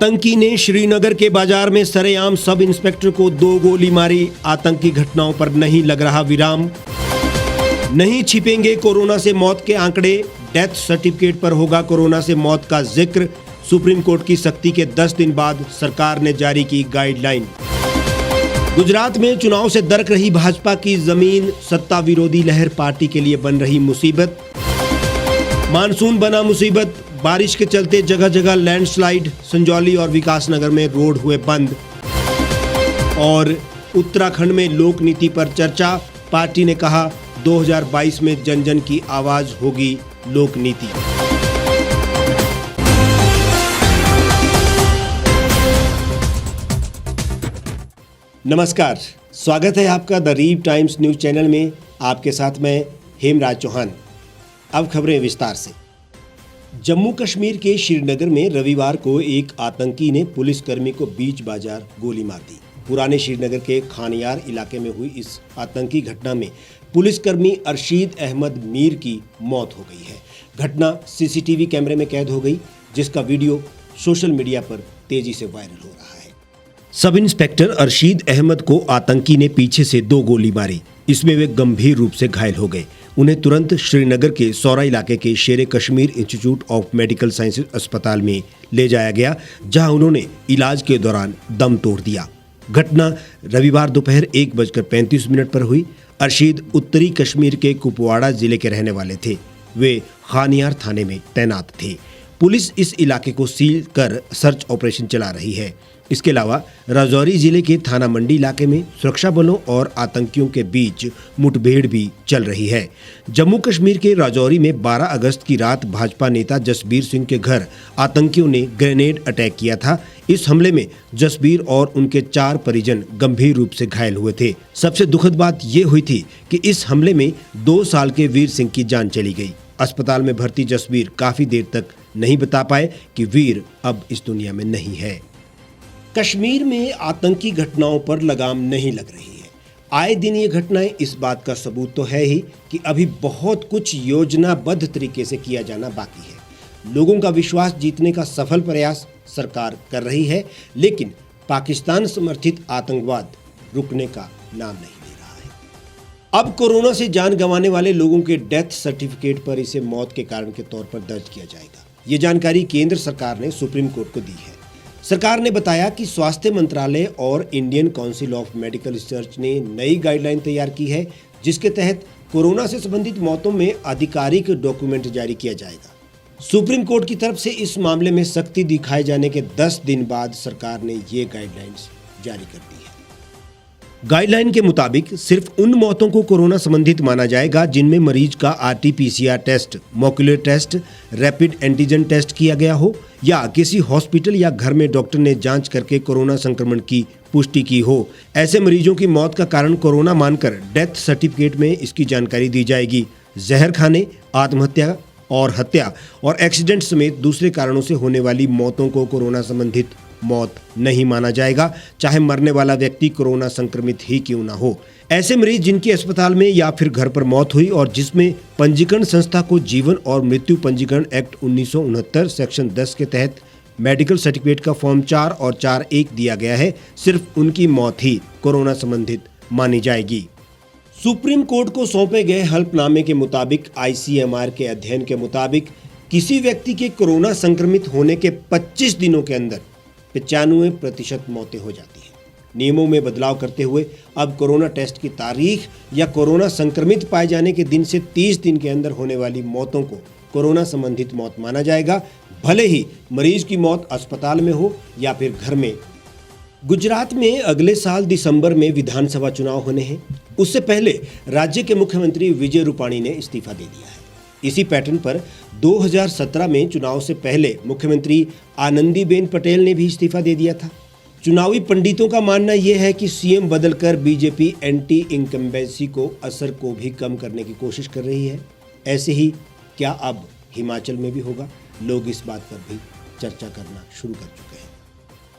आतंकी ने श्रीनगर के बाजार में सरेआम सब इंस्पेक्टर को 2 गोली मारी। आतंकी घटनाओं पर नहीं लग रहा विराम। नहीं छिपेंगे कोरोना से मौत के आंकड़े, डेथ सर्टिफिकेट पर होगा कोरोना से मौत का जिक्र। सुप्रीम कोर्ट की सख्ती के 10 दिन बाद सरकार ने जारी की गाइडलाइन। गुजरात में चुनाव से दरक रही भाजपा की जमीन, सत्ता विरोधी लहर पार्टी के लिए बन रही मुसीबत। मानसून बना मुसीबत, बारिश के चलते जगह जगह लैंडस्लाइड, संजौली और विकासनगर में रोड हुए बंद। और उत्तराखंड में लोक नीति पर चर्चा, पार्टी ने कहा 2022 में जन जन की आवाज होगी लोक नीति। नमस्कार, स्वागत है आपका द रीव टाइम्स न्यूज चैनल में। आपके साथ मैं हेमराज चौहान। अब खबरें विस्तार से। जम्मू कश्मीर के श्रीनगर में रविवार को एक आतंकी ने पुलिसकर्मी को बीच बाजार गोली मार दी। पुराने श्रीनगर के खानियार इलाके में हुई इस आतंकी घटना में पुलिसकर्मी अरशीद अहमद मीर की मौत हो गई है। घटना सीसीटीवी कैमरे में कैद हो गई, जिसका वीडियो सोशल मीडिया पर तेजी से वायरल हो रहा है। सब इंस्पेक्टर अरशीद अहमद को आतंकी ने पीछे से 2 गोली मारी। इसमें वे गंभीर रूप से घायल हो गए। उन्हें तुरंत श्रीनगर के सौरा इलाके के शेरे Kashmir institute of medical sciences अस्पताल में ले जाया गया, जहां उन्होंने इलाज के दौरान दम तोड़ दिया। घटना रविवार दोपहर 1:35 पर हुई। अरशीद उत्तरी कश्मीर के कुपवाड़ा जिले के रहने वाले थे। वे खानियार थाने में तैनात थे। पुलिस इस इलाके को सील कर सर्च ऑपरेशन चला रही है। इसके अलावा राजौरी जिले के थाना मंडी इलाके में सुरक्षा बलों और आतंकियों के बीच मुठभेड़ भी चल रही है। जम्मू कश्मीर के राजौरी में 12 अगस्त की रात भाजपा नेता जसबीर सिंह के घर आतंकियों ने ग्रेनेड अटैक किया था। इस हमले में जसबीर और उनके 4 परिजन गंभीर रूप से घायल हुए थे। सबसे दुखद बात ये हुई थी कि इस हमले में 2 साल के वीर सिंह की जान चली गई। अस्पताल में भर्ती जसबीर काफी देर तक नहीं बता पाए कि वीर अब इस दुनिया में नहीं है। कश्मीर में आतंकी घटनाओं पर लगाम नहीं लग रही है। आए दिन ये घटनाएं इस बात का सबूत तो है ही कि अभी बहुत कुछ योजनाबद्ध तरीके से किया जाना बाकी है। लोगों का विश्वास जीतने का सफल प्रयास सरकार कर रही है, लेकिन पाकिस्तान समर्थित आतंकवाद रुकने का नाम नहीं ले रहा है। अब कोरोना से जान गंवाने वाले लोगों के डेथ सर्टिफिकेट पर इसे मौत के कारण के तौर पर दर्ज किया जाएगा। ये जानकारी केंद्र सरकार ने सुप्रीम कोर्ट को दी है। सरकार ने बताया कि स्वास्थ्य मंत्रालय और Indian council of medical research ने नई गाइडलाइन तैयार की है, जिसके तहत कोरोना से संबंधित मौतों में आधिकारिक डॉक्यूमेंट जारी किया जाएगा। सुप्रीम कोर्ट की तरफ से इस मामले में सख्ती दिखाए जाने के 10 दिन बाद सरकार ने ये गाइडलाइंस जारी कर दी है। गाइडलाइन के मुताबिक सिर्फ उन मौतों को कोरोना संबंधित माना जाएगा जिनमें मरीज का RT-PCR test, molecular test, rapid antigen test किया गया हो या किसी हॉस्पिटल या घर में डॉक्टर ने जांच करके कोरोना संक्रमण की पुष्टि की हो। ऐसे मरीजों की मौत का कारण कोरोना मानकर डेथ सर्टिफिकेट में इसकी जानकारी दी जाएगी। जहर खाने, आत्महत्या और हत्या और एक्सीडेंट समेत दूसरे कारणों से होने वाली मौतों को कोरोना संबंधित मौत नहीं माना जाएगा, चाहे मरने वाला व्यक्ति कोरोना संक्रमित ही क्यों ना हो। ऐसे मरीज जिनकी अस्पताल में या फिर घर पर मौत हुई और जिसमें पंजीकरण संस्था को जीवन और मृत्यु पंजीकरण एक्ट 1969 सेक्शन 10 के तहत मेडिकल सर्टिफिकेट का फॉर्म 4 और 4(1) दिया गया है, सिर्फ उनकी मौत ही कोरोना संबंधित मानी जाएगी। सुप्रीम कोर्ट को सौंपे गए हल्फनामे के मुताबिक ICMR के अध्ययन के मुताबिक किसी व्यक्ति के कोरोना संक्रमित होने के 25 दिनों के अंदर 95% मौतें हो जाती हैं। नियमों में बदलाव करते हुए अब कोरोना टेस्ट की तारीख या कोरोना संक्रमित पाए जाने के दिन से 30 दिन के अंदर होने वाली मौतों को कोरोना संबंधित मौत माना जाएगा, भले ही मरीज की मौत अस्पताल में हो या फिर घर में। गुजरात में अगले साल दिसंबर में विधानसभा चुनाव होने हैं। उससे पहले राज्य के मुख्यमंत्री विजय रूपाणी ने इस्तीफा दे दिया है। इसी पैटर्न पर 2017 में चुनाव से पहले मुख्यमंत्री आनंदीबेन पटेल ने भी इस्तीफा दे दिया था। चुनावी पंडितों का मानना यह है कि सीएम बदलकर बीजेपी एंटी इनकम्बेंसी को असर को भी कम करने की कोशिश कर रही है। ऐसे ही क्या अब हिमाचल में भी होगा? लोग इस बात पर भी चर्चा करना शुरू कर चुके हैं।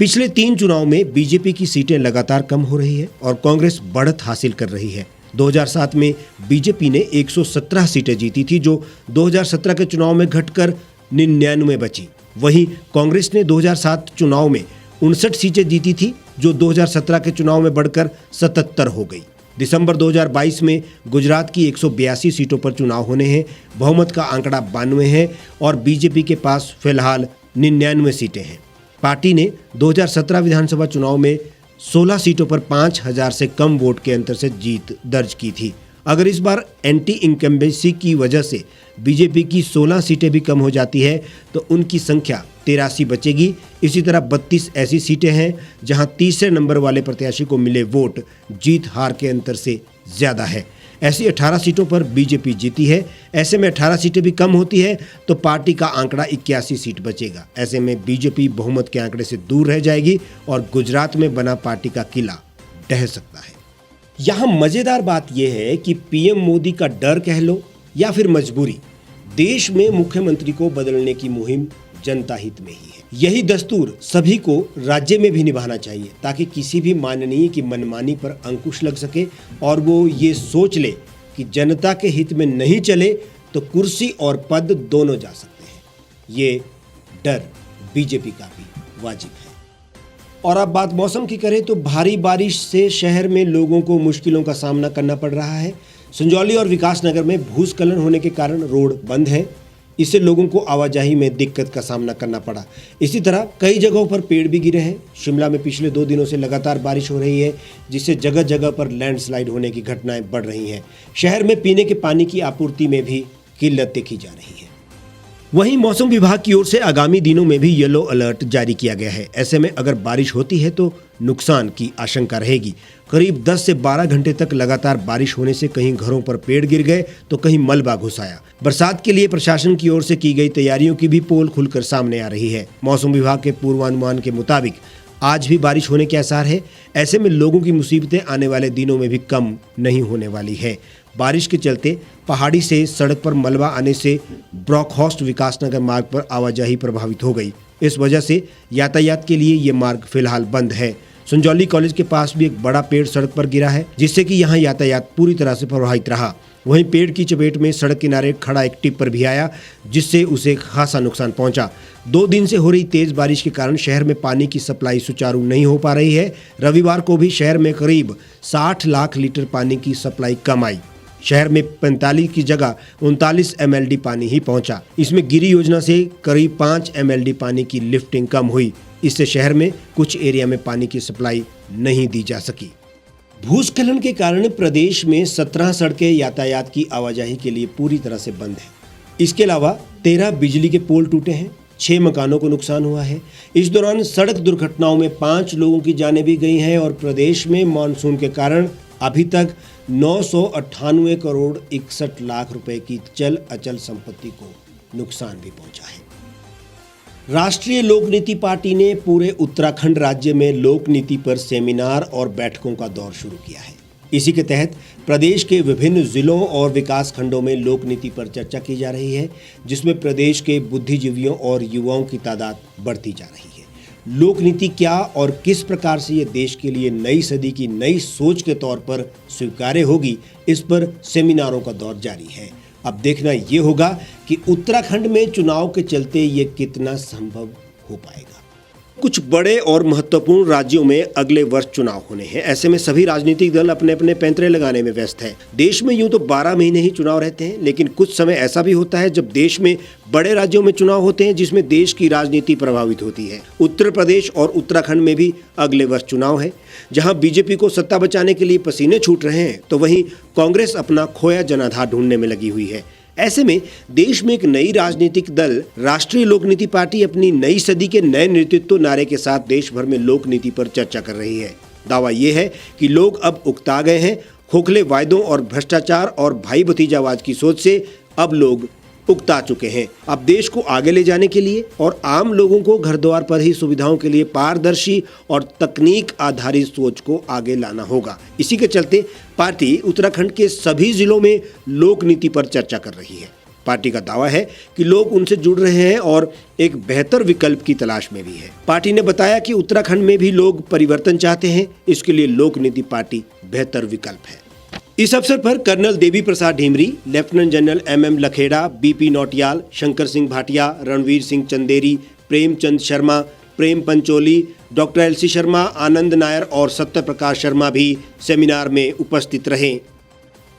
पिछले 3 चुनाव में बीजेपी की सीटें लगातार कम हो रही है और कांग्रेस बढ़त हासिल कर रही है। 2007 में बीजेपी ने 117 सीटें जीती थी, जो 2017 के चुनाव में घटकर 99 बची। वहीं कांग्रेस ने 2007 चुनाव में 59 सीटें जीती थी, जो 2017 के चुनाव में बढ़कर 77 हो गई। दिसंबर 2022 में गुजरात की 182 सीटों पर चुनाव होने हैं। बहुमत का आंकड़ा 92 है और बीजेपी के पास फिलहाल 99 सीटें हैं। पार्टी ने 2017 विधानसभा चुनाव में 16 सीटों पर 5000 से कम वोट के अंतर से जीत दर्ज की थी। अगर इस बार एंटी इनकम्बेंसी की वजह से बीजेपी की 16 सीटें भी कम हो जाती है तो उनकी संख्या 83 बचेगी। इसी तरह 32 ऐसी सीटें हैं जहां तीसरे नंबर वाले प्रत्याशी को मिले वोट जीत हार के अंतर से ज्यादा है। ऐसी 18 सीटों पर बीजेपी जीती है। ऐसे में 18 सीटें भी कम होती है तो पार्टी का आंकड़ा 81 सीट बचेगा। ऐसे में बीजेपी बहुमत के आंकड़े से दूर रह जाएगी और गुजरात में बना पार्टी का किला ढह सकता है। यहाँ मजेदार बात यह है कि पीएम मोदी का डर कह लो या फिर मजबूरी, देश में मुख्यमंत्री को बदलने की मुहिम जनता हित में ही है। यही दस्तूर सभी को राज्य में भी निभाना चाहिए ताकि किसी भी माननीय की मनमानी पर अंकुश लग सके और वो ये सोच ले कि जनता के हित में नहीं चले तो कुर्सी और पद दोनों जा सकते हैं। ये डर बीजेपी का भी वाजिब है। और अब बात मौसम की करें तो भारी बारिश से शहर में लोगों को मुश्किलों का सामना करना पड़ रहा है। संजौली और विकासनगर में भूस्खलन होने के कारण रोड बंद है। इससे लोगों को आवाजाही में दिक्कत का सामना करना पड़ा। इसी तरह कई जगहों पर पेड़ भी गिरे हैं। शिमला में पिछले 2 दिनों से लगातार बारिश हो रही है, जिससे जगह जगह पर लैंडस्लाइड होने की घटनाएं बढ़ रही हैं। शहर में पीने के पानी की आपूर्ति में भी किल्लत देखी जा रही है। वहीं मौसम विभाग की ओर से आगामी दिनों में भी येलो अलर्ट जारी किया गया है। ऐसे में अगर बारिश होती है तो नुकसान की आशंका रहेगी। करीब 10 से 12 घंटे तक लगातार बारिश होने से कहीं घरों पर पेड़ गिर गए तो कहीं मलबा घुस आया। बरसात के लिए प्रशासन की ओर से की गई तैयारियों की भी पोल खुलकर सामने आ रही है। मौसम विभाग के पूर्वानुमान के मुताबिक आज भी बारिश होने के आसार है। ऐसे में लोगों की मुसीबतें आने वाले दिनों में भी कम नहीं होने वाली है। बारिश के चलते पहाड़ी से सड़क पर मलबा आने से ब्रॉकहॉर्स्ट विकासनगर मार्ग पर आवाजाही प्रभावित हो गई। इस वजह से यातायात के लिए ये मार्ग फिलहाल बंद है। संजौली कॉलेज के पास भी एक बड़ा पेड़ सड़क पर गिरा है, जिससे कि यहाँ यातायात पूरी तरह से प्रभावित रहा। वहीं पेड़ की चपेट में सड़क किनारे खड़ा एक टिप्पर भी आया, जिससे उसे खासा नुकसान पहुंचा। 2 दिन से हो रही तेज बारिश के कारण शहर में पानी की सप्लाई सुचारू नहीं हो पा रही है। रविवार को भी शहर में करीब 60 लाख लीटर पानी की सप्लाई कम आई। शहर में 45 की जगह 39 MLD पानी ही पहुंचा। इसमें गिरी योजना से करीब 5 MLD पानी की लिफ्टिंग कम हुई। इससे शहर में कुछ एरिया में पानी की सप्लाई नहीं दी जा सकी। भूस्खलन के कारण प्रदेश में 17 सड़कें यातायात की आवाजाही के लिए पूरी तरह से बंद है। इसके अलावा 13 बिजली के पोल टूटे हैं, 6 मकानों को नुकसान हुआ है। इस दौरान सड़क दुर्घटनाओं में 5 लोगों की जानें भी गई हैं और प्रदेश में मानसून के कारण अभी तक 998 करोड़ 61 लाख रुपए की चल अचल संपत्ति को नुकसान भी पहुंचा है। राष्ट्रीय लोक नीति पार्टी ने पूरे उत्तराखंड राज्य में लोक नीति पर सेमिनार और बैठकों का दौर शुरू किया है। इसी के तहत प्रदेश के विभिन्न जिलों और विकास खंडों में लोक नीति पर चर्चा की जा रही है, जिसमें प्रदेश के बुद्धिजीवियों और युवाओं की तादाद बढ़ती जा रही है। लोक नीति क्या और किस प्रकार से ये देश के लिए नई सदी की नई सोच के तौर पर स्वीकार्य होगी, इस पर सेमिनारों का दौर जारी है। अब देखना ये होगा कि उत्तराखंड में चुनाव के चलते ये कितना संभव हो पाएगा। कुछ बड़े और महत्वपूर्ण राज्यों में अगले वर्ष चुनाव होने हैं। ऐसे में सभी राजनीतिक दल अपने अपने पैंतरे लगाने में व्यस्त हैं। देश में यूं तो 12 महीने ही चुनाव रहते हैं, लेकिन कुछ समय ऐसा भी होता है जब देश में बड़े राज्यों में चुनाव होते हैं जिसमें देश की राजनीति प्रभावित होती है। उत्तर प्रदेश और उत्तराखंड में भी अगले वर्ष चुनाव है। जहां बीजेपी को सत्ता बचाने के लिए पसीने छूट रहे हैं, तो वहीं कांग्रेस अपना खोया जनाधार ढूंढने में लगी हुई है। ऐसे में देश में एक नई राजनीतिक दल राष्ट्रीय लोक नीति पार्टी अपनी नई सदी के नए नेतृत्व नारे के साथ देश भर में लोक नीति पर चर्चा कर रही है। दावा यह है कि लोग अब उकता गए हैं। खोखले वायदों और भ्रष्टाचार और भाई भतीजावाद की सोच से अब लोग उकता चुके हैं। अब देश को आगे ले जाने के लिए और आम लोगों को घर द्वार पर ही सुविधाओं के लिए पारदर्शी और तकनीक आधारित सोच को आगे लाना होगा। इसी के चलते पार्टी उत्तराखंड के सभी जिलों में लोक नीति पर चर्चा कर रही है। पार्टी का दावा है कि लोग उनसे जुड़ रहे हैं और एक बेहतर विकल्प की तलाश में भी है। पार्टी ने बताया कि उत्तराखंड में भी लोग परिवर्तन चाहते हैं, इसके लिए लोक नीति पार्टी बेहतर विकल्प है। इस अवसर पर colonel Devi Prasad Dhimri, lieutenant general MM Lakhera, BP Nautiyal, Shankar Singh Bhatia, Ranveer Singh Chanderi, Premchand Sharma, Prem Pancholi, doctor LC Sharma, Anand Nair और सत्य प्रकाश शर्मा भी सेमिनार में उपस्थित रहे।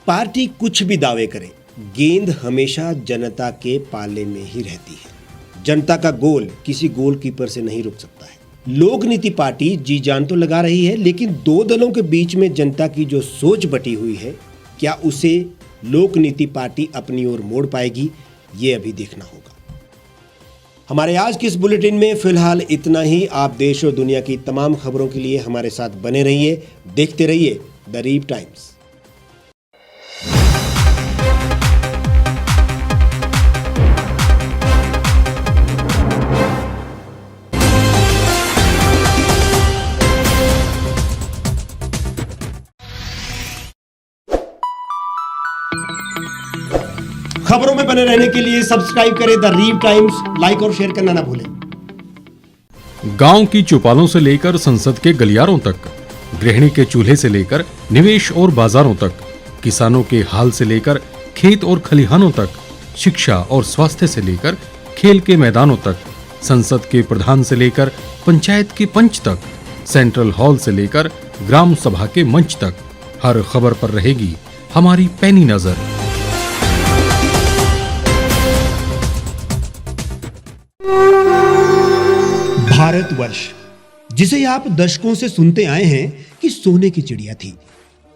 पार्टी कुछ भी दावे करे, गेंद हमेशा जनता के पाले में ही रहती है। जनता का गोल किसी गोलकीपर से नहीं रुक सकता है। लोक नीति पार्टी जी जान तो लगा रही है, लेकिन दो दलों के बीच में जनता की जो सोच बटी हुई है, क्या उसे लोक नीति पार्टी अपनी ओर मोड़ पाएगी, ये अभी देखना होगा। हमारे आज के इस बुलेटिन में फिलहाल इतना ही। आप देश और दुनिया की तमाम खबरों के लिए हमारे साथ बने रहिए, देखते रहिए द रीव टाइम्स। खबरों में बने रहने के लिए सब्सक्राइब करें द रीव टाइम्स, लाइक और शेयर करना ना भूलें। गांव की चौपालों से लेकर संसद के गलियारों तक, गृहिणी के चूल्हे से लेकर निवेश और बाजारों तक, किसानों के हाल से लेकर खेत और खलिहानों तक, शिक्षा और स्वास्थ्य से लेकर खेल के मैदानों तक, संसद के प्रधान से लेकर पंचायत के पंच तक, सेंट्रल हॉल से लेकर ग्राम सभा के मंच तक, हर खबर पर रहेगी हमारी पैनी नजर। भारतवर्ष, जिसे आप दशकों से सुनते आए हैं कि सोने की चिड़िया थी।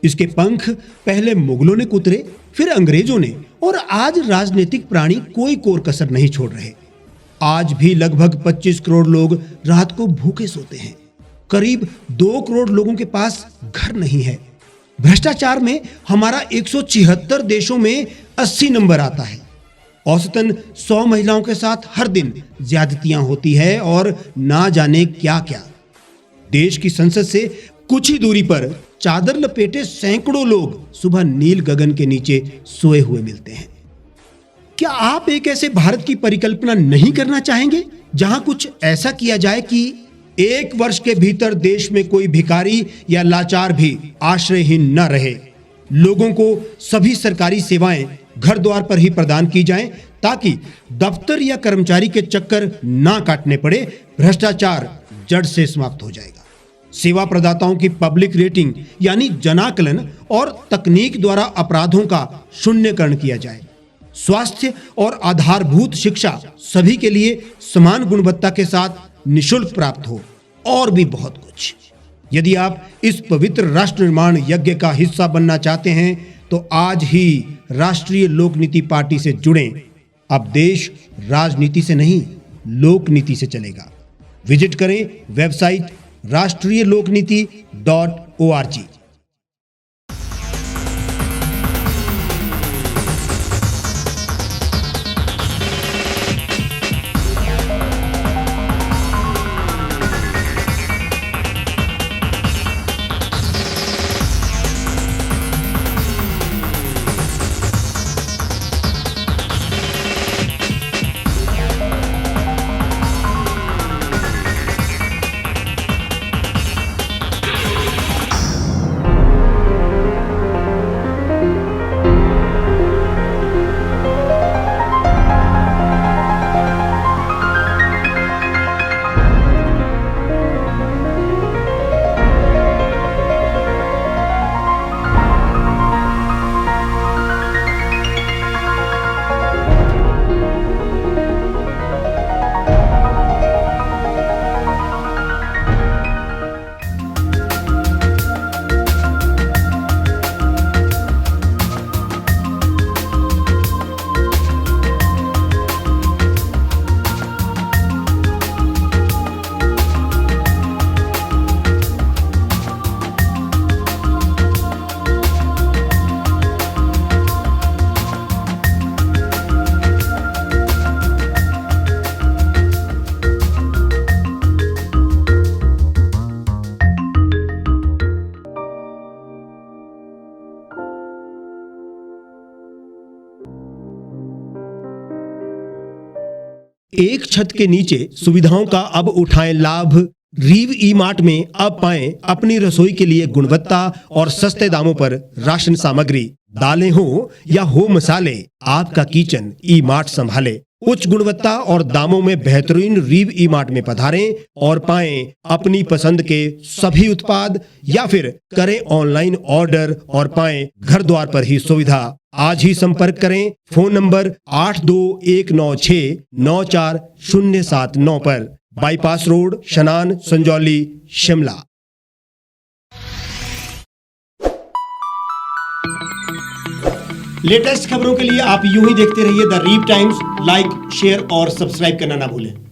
इसके पंख पहले मुगलों ने कुतरे, फिर अंग्रेजों ने, और आज राजनीतिक प्राणी कोई कोर कसर नहीं छोड़ रहे। आज भी लगभग 25 करोड़ लोग रात को भूखे सोते हैं। करीब 2 करोड़ लोगों के पास घर नहीं है। भ्रष्टाचार में हमारा 176 देशों में 80 नंबर आता है। औसतन 100 महिलाओं के साथ हर दिन ज्यादतियां होती है और ना जाने क्या क्या। देश की संसद से कुछ ही दूरी पर चादर लपेटे सैकड़ों लोग सुबह नील गगन के नीचे सोए हुए मिलते हैं। क्या आप एक ऐसे भारत की परिकल्पना नहीं करना चाहेंगे जहां कुछ ऐसा किया जाए कि 1 वर्ष के भीतर देश में कोई भिखारी या लाचार भी आश्रयहीन न रहे? लोगों को सभी सरकारी सेवाएं घर द्वार पर ही प्रदान की जाएं, ताकि दफ्तर या कर्मचारी के चक्कर ना काटने पड़े। भ्रष्टाचार जड़ से समाप्त हो जाएगा। सेवा प्रदाताओं की पब्लिक रेटिंग यानी जनाकलन और तकनीक द्वारा अपराधों का शून्यकरण किया जाए। स्वास्थ्य और आधारभूत शिक्षा सभी के लिए समान गुणवत्ता के साथ निःशुल्क प्राप्त हो, और भी बहुत कुछ। यदि आप इस पवित्र राष्ट्र निर्माण यज्ञ का हिस्सा बनना चाहते हैं तो आज ही राष्ट्रीय लोक नीति पार्टी से जुड़ें। अब देश राजनीति से नहीं, लोक नीति से चलेगा। विजिट करें वेबसाइट rashtriyalokniti.org। एक छत के नीचे सुविधाओं का अब उठाएं लाभ। रीव ई मार्ट में अब पाएं अपनी रसोई के लिए गुणवत्ता और सस्ते दामों पर राशन सामग्री। दालें हो या हो मसाले, आपका किचन ई मार्ट संभाले। उच्च गुणवत्ता और दामों में बेहतरीन रीव ई मार्ट में पधारें और पाएं अपनी पसंद के सभी उत्पाद, या फिर करें ऑनलाइन ऑर्डर और पाएं घर द्वार पर ही सुविधा। आज ही संपर्क करें फोन नंबर 8219694079 पर, बाईपास रोड, शनान, संजौली, शिमला। लेटेस्ट खबरों के लिए आप यूं ही देखते रहिए द रीव टाइम्स। लाइक, शेयर और सब्सक्राइब करना ना भूलें।